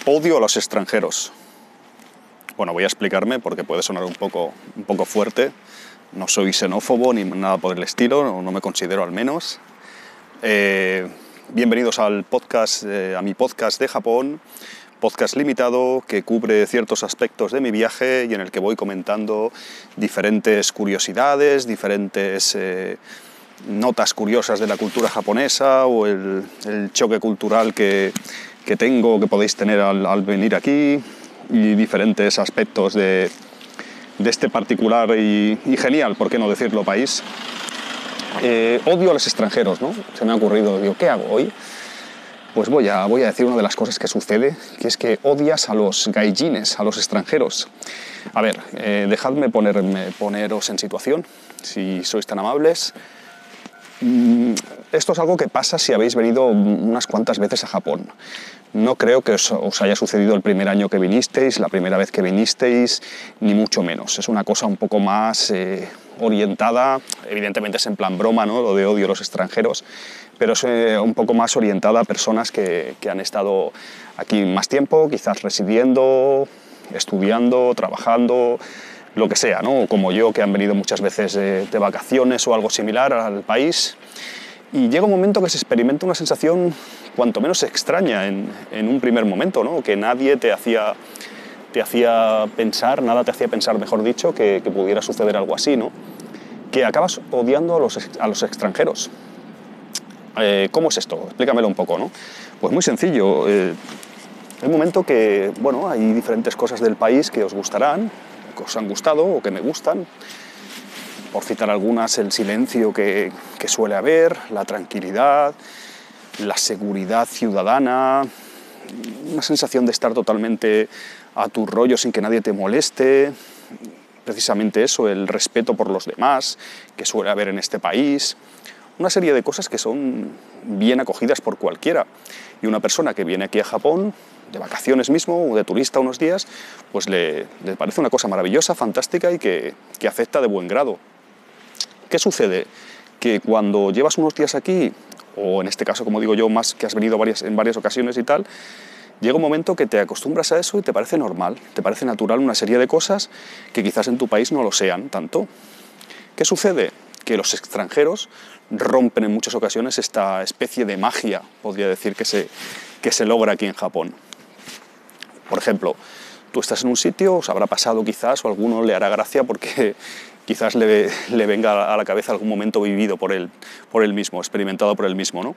Odio a los extranjeros. Bueno, voy a explicarme porque puede sonar un poco fuerte. No soy xenófobo ni nada por el estilo, no me considero al menos. Bienvenidos al podcast, a mi podcast de Japón, podcast limitado que cubre ciertos aspectos de mi viaje y en el que voy comentando diferentes curiosidades, diferentes notas curiosas de la cultura japonesa o el choque cultural que tengo, que podéis tener al venir aquí, y diferentes aspectos de este particular y genial, por qué no decirlo, país. Odio a los extranjeros, ¿no? Se me ha ocurrido, digo, ¿qué hago hoy? Pues voy a decir una de las cosas que sucede, que es que odias a los gaijines, a los extranjeros. A ver, dejadme poneros en situación, si sois tan amables. Esto es algo que pasa si habéis venido unas cuantas veces a Japón. No creo que os haya sucedido el primer año que vinisteis, la primera vez que vinisteis, ni mucho menos. Es una cosa un poco más orientada, evidentemente es en plan broma, ¿no? Lo de odio a los extranjeros, pero es un poco más orientada a personas que han estado aquí más tiempo, quizás residiendo, estudiando, trabajando, lo que sea, ¿no? Como yo, que han venido muchas veces de vacaciones o algo similar al país. Y llega un momento que se experimenta una sensación cuanto menos extraña en un primer momento, ¿no? Que nadie te hacía pensar, nada te hacía pensar, mejor dicho, que pudiera suceder algo así, ¿no? Que acabas odiando a los extranjeros. ¿Cómo es esto? Explícamelo un poco, ¿no? Pues muy sencillo. Hay un momento que, bueno, hay diferentes cosas del país que os gustarán, que os han gustado o que me gustan. Por citar algunas, el silencio que suele haber, la tranquilidad, la seguridad ciudadana, una sensación de estar totalmente a tu rollo sin que nadie te moleste, precisamente eso, el respeto por los demás que suele haber en este país, una serie de cosas que son bien acogidas por cualquiera. Y una persona que viene aquí a Japón, de vacaciones mismo, o de turista unos días, pues le parece una cosa maravillosa, fantástica y que acepta de buen grado. ¿Qué sucede? Que cuando llevas unos días aquí, o en este caso, como digo yo, más que has venido en varias ocasiones y tal, llega un momento que te acostumbras a eso y te parece normal, te parece natural una serie de cosas que quizás en tu país no lo sean tanto. ¿Qué sucede? Que los extranjeros rompen en muchas ocasiones esta especie de magia, podría decir, que se logra aquí en Japón. Por ejemplo, tú estás en un sitio, os habrá pasado quizás, o a alguno le hará gracia porque quizás le venga a la cabeza algún momento vivido por él mismo, experimentado por él mismo, ¿no?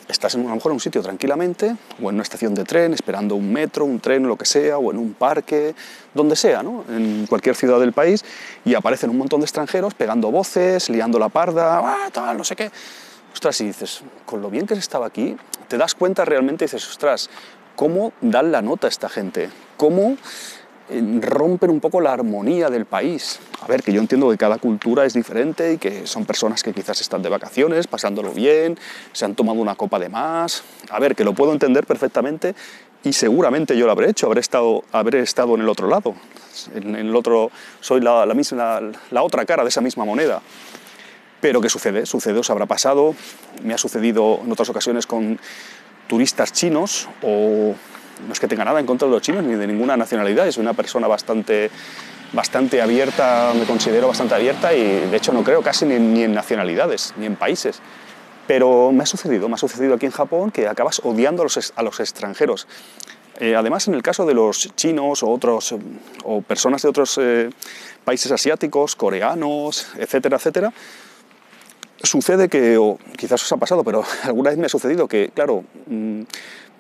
Estás a lo mejor en un sitio tranquilamente, o en una estación de tren, esperando un metro, un tren, lo que sea, o en un parque, donde sea, ¿no? En cualquier ciudad del país, y aparecen un montón de extranjeros pegando voces, liando la parda, tal, no sé qué. Ostras, y dices, con lo bien que se estaba aquí, te das cuenta realmente y dices, ostras, ¿cómo dan la nota a esta gente? ¿Cómo rompen un poco la armonía del país? A ver, que yo entiendo que cada cultura es diferente y que son personas que quizás están de vacaciones, pasándolo bien, se han tomado una copa de más. A ver, que lo puedo entender perfectamente y seguramente yo lo habré hecho, habré estado en el otro lado. En el otro, soy la otra cara de esa misma moneda. Pero ¿qué sucede? Os habrá pasado, me ha sucedido en otras ocasiones con turistas chinos, o no es que tenga nada en contra de los chinos ni de ninguna nacionalidad, soy una persona bastante abierta, me considero bastante abierta y de hecho no creo casi ni en nacionalidades, ni en países. Pero me ha sucedido aquí en Japón que acabas odiando a los extranjeros. Además, en el caso de los chinos o personas de otros países asiáticos, coreanos, etcétera, etcétera, sucede que, o quizás os ha pasado, pero alguna vez me ha sucedido que, claro,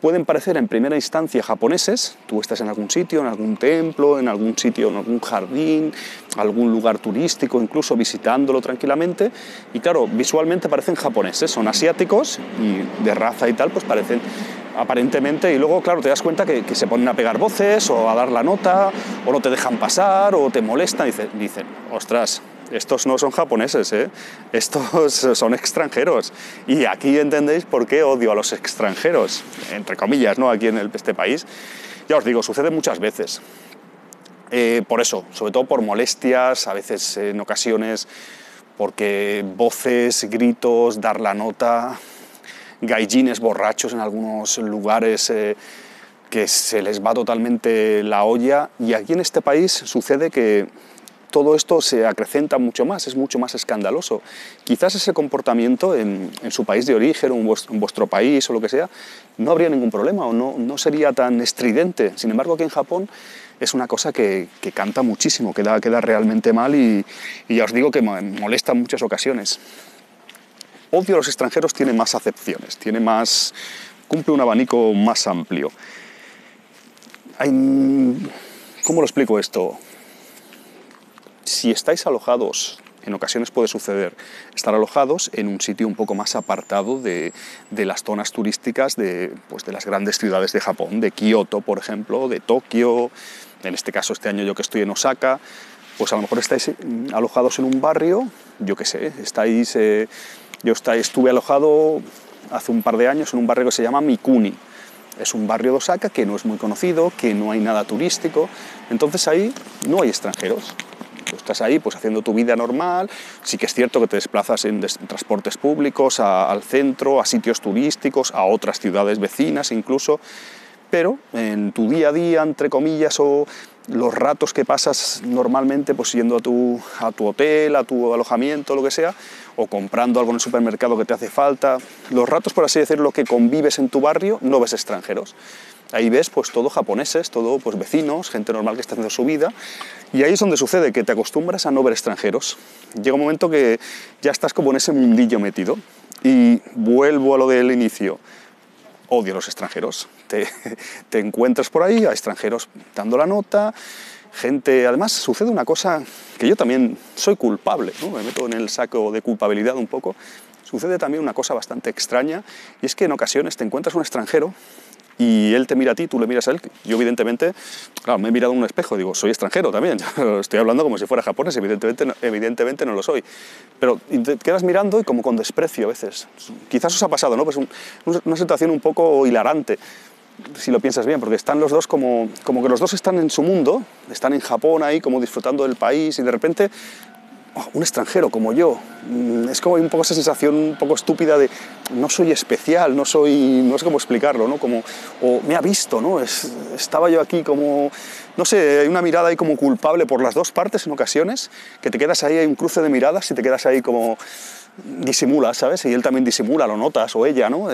pueden parecer en primera instancia japoneses. Tú estás en algún sitio, en algún templo, en algún sitio, en algún jardín, algún lugar turístico, incluso visitándolo tranquilamente, y claro, visualmente parecen japoneses, son asiáticos y de raza y tal, pues parecen aparentemente, y luego, claro, te das cuenta que se ponen a pegar voces o a dar la nota, o no te dejan pasar, o te molestan, y dicen, ostras, estos no son japoneses, estos son extranjeros. Y aquí entendéis por qué odio a los extranjeros, entre comillas, ¿no? Aquí en este país. Ya os digo, sucede muchas veces. Por eso, sobre todo por molestias, a veces en ocasiones porque voces, gritos, dar la nota, gaijines borrachos en algunos lugares que se les va totalmente la olla, y aquí en este país sucede que todo esto se acrecenta mucho más, es mucho más escandaloso. Quizás ese comportamiento en su país de origen o en vuestro país o lo que sea, no habría ningún problema o no sería tan estridente. Sin embargo, aquí en Japón es una cosa que canta muchísimo, queda realmente mal y ya os digo que me molesta en muchas ocasiones. Odio a los extranjeros tiene más acepciones, cumple un abanico más amplio. ¿Cómo lo explico esto? Si estáis alojados, en ocasiones puede suceder, estar alojados en un sitio un poco más apartado de las zonas turísticas de las grandes ciudades de Japón, de Kioto, por ejemplo, de Tokio, en este caso este año yo que estoy en Osaka, pues a lo mejor estáis alojados en un barrio, yo qué sé, estuve alojado hace un par de años en un barrio que se llama Mikuni. Es un barrio de Osaka que no es muy conocido, que no hay nada turístico, entonces ahí no hay extranjeros. Tú estás ahí pues haciendo tu vida normal, sí que es cierto que te desplazas en transportes públicos al centro, a sitios turísticos, a otras ciudades vecinas incluso, pero en tu día a día, entre comillas, o los ratos que pasas normalmente pues yendo a tu hotel, a tu alojamiento, lo que sea, o comprando algo en el supermercado que te hace falta, los ratos, por así decirlo, que convives en tu barrio, no ves extranjeros. Ahí ves pues todo japoneses, todo pues vecinos, gente normal que está haciendo su vida, y ahí es donde sucede que te acostumbras a no ver extranjeros. Llega un momento que ya estás como en ese mundillo metido, y vuelvo a lo del inicio. Odio a los extranjeros. Te encuentras por ahí a extranjeros dando la nota, gente... Además, sucede una cosa que yo también soy culpable, ¿no? Me meto en el saco de culpabilidad un poco. Sucede también una cosa bastante extraña, y es que en ocasiones te encuentras un extranjero y él te mira a ti, tú le miras a él. Yo, evidentemente, claro, me he mirado en un espejo, digo, soy extranjero también, estoy hablando como si fuera japonés, evidentemente no lo soy. Pero te quedas mirando y como con desprecio a veces. Quizás os ha pasado, ¿no? Pues una situación un poco hilarante, si lo piensas bien, porque están los dos como que los dos están en su mundo, están en Japón ahí como disfrutando del país, y de repente... un extranjero como yo, es como un poco esa sensación un poco estúpida de no soy especial, no sé cómo explicarlo, ¿no? O me ha visto, ¿no? Estaba yo aquí como, no sé, hay una mirada ahí como culpable por las dos partes en ocasiones, que te quedas ahí, hay un cruce de miradas y te quedas ahí como disimulas, ¿sabes? Y él también disimula, lo notas, o ella, ¿no?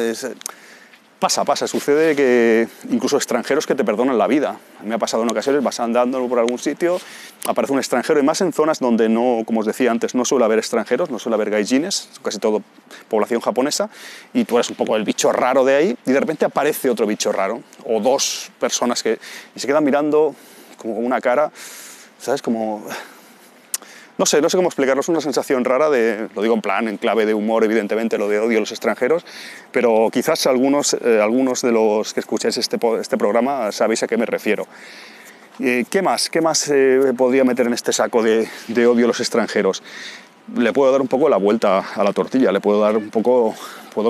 Pasa, sucede que incluso extranjeros que te perdonan la vida. Me ha pasado en ocasiones, vas andando por algún sitio, aparece un extranjero, y más en zonas donde no, como os decía antes, no suele haber extranjeros, no suele haber gaijines, casi todo población japonesa, y tú eres un poco el bicho raro de ahí, y de repente aparece otro bicho raro, o dos personas y se quedan mirando como con una cara, ¿sabes? Como... No sé cómo explicarlo, es una sensación rara lo digo en clave de humor, evidentemente, lo de odio a los extranjeros, pero quizás algunos de los que escucháis este programa sabéis a qué me refiero. ¿Qué más podría meter en este saco de odio a los extranjeros? Le puedo dar un poco la vuelta a la tortilla, puedo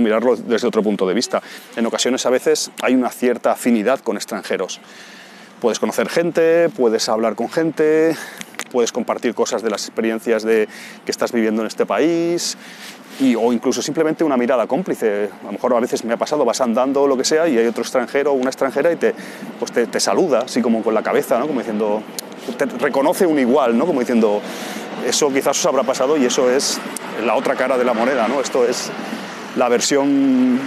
mirarlo desde otro punto de vista. En ocasiones, a veces, hay una cierta afinidad con extranjeros. Puedes conocer gente, puedes hablar con gente, puedes compartir cosas de las experiencias que estás viviendo en este país, o incluso simplemente una mirada cómplice. A lo mejor a veces me ha pasado, vas andando o lo que sea, y hay otro extranjero o una extranjera y te saluda, así como con la cabeza, ¿no? Como diciendo, te reconoce un igual, ¿no? Como diciendo, eso quizás os habrá pasado y eso es la otra cara de la moneda, ¿no? Esto es la versión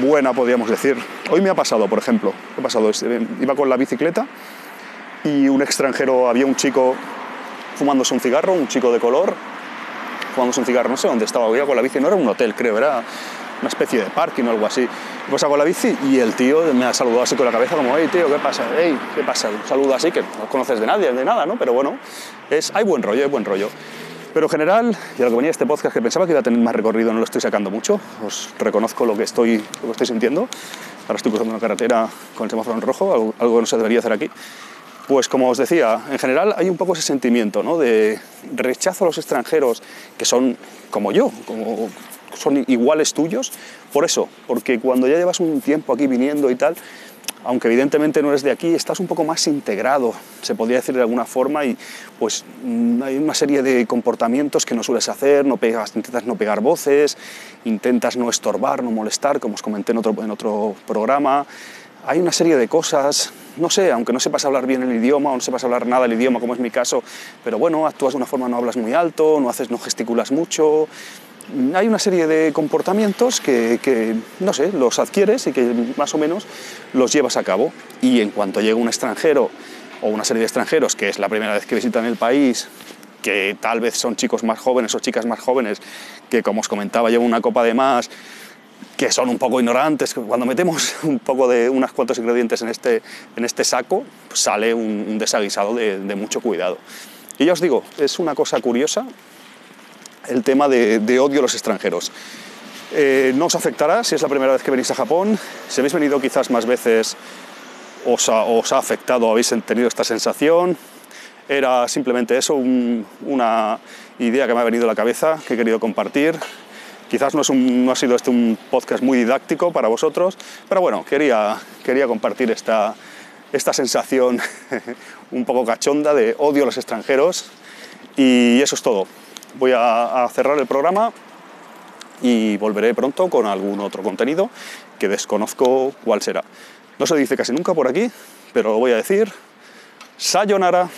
buena, podríamos decir. Hoy me ha pasado, por ejemplo, iba con la bicicleta y un extranjero, había un chico fumándose un cigarro, un chico de color, fumándose un cigarro, no sé dónde estaba, iba con la bici, no era un hotel, creo, era una especie de parking o algo así. Pues con la bici y el tío me ha saludado así con la cabeza como, hey tío, ¿qué pasa? Hey, ¿qué pasa? Un saludo así que no conoces de nadie, de nada, ¿no? Pero bueno, hay buen rollo. Pero en general, y a lo que venía este podcast, que pensaba que iba a tener más recorrido, no lo estoy sacando mucho, os reconozco lo que estoy sintiendo. Ahora estoy cruzando una carretera con el semáforo en rojo, algo que no se debería hacer aquí. Pues como os decía, en general hay un poco ese sentimiento, ¿no? De rechazo a los extranjeros que son como yo, son iguales tuyos, por eso, porque cuando ya llevas un tiempo aquí viniendo y tal, aunque evidentemente no eres de aquí, estás un poco más integrado, se podría decir de alguna forma, y pues hay una serie de comportamientos que no sueles hacer, intentas no pegar voces, intentas no estorbar, no molestar, como os comenté en otro programa. hay una serie de cosas, no sé, aunque no sepas hablar bien el idioma o no sepas hablar nada el idioma, como es mi caso, pero bueno, actúas de una forma, no hablas muy alto, no gesticulas mucho. Hay una serie de comportamientos que, no sé, los adquieres y que más o menos los llevas a cabo. Y en cuanto llega un extranjero o una serie de extranjeros, que es la primera vez que visitan el país, que tal vez son chicos más jóvenes o chicas más jóvenes, que como os comentaba llevan una copa de más, que son un poco ignorantes, cuando metemos un poco de unos cuantos ingredientes en este saco, pues sale un desaguisado de mucho cuidado. Y ya os digo, es una cosa curiosa el tema de odio a los extranjeros. No os afectará si es la primera vez que venís a Japón. Si habéis venido quizás más veces, os ha afectado, habéis tenido esta sensación. Era simplemente eso, una idea que me ha venido a la cabeza, que he querido compartir. Quizás no ha sido este un podcast muy didáctico para vosotros, pero bueno, quería compartir esta sensación un poco cachonda de odio a los extranjeros. Y eso es todo. Voy a cerrar el programa y volveré pronto con algún otro contenido que desconozco cuál será. No se dice casi nunca por aquí, pero lo voy a decir. Sayonara.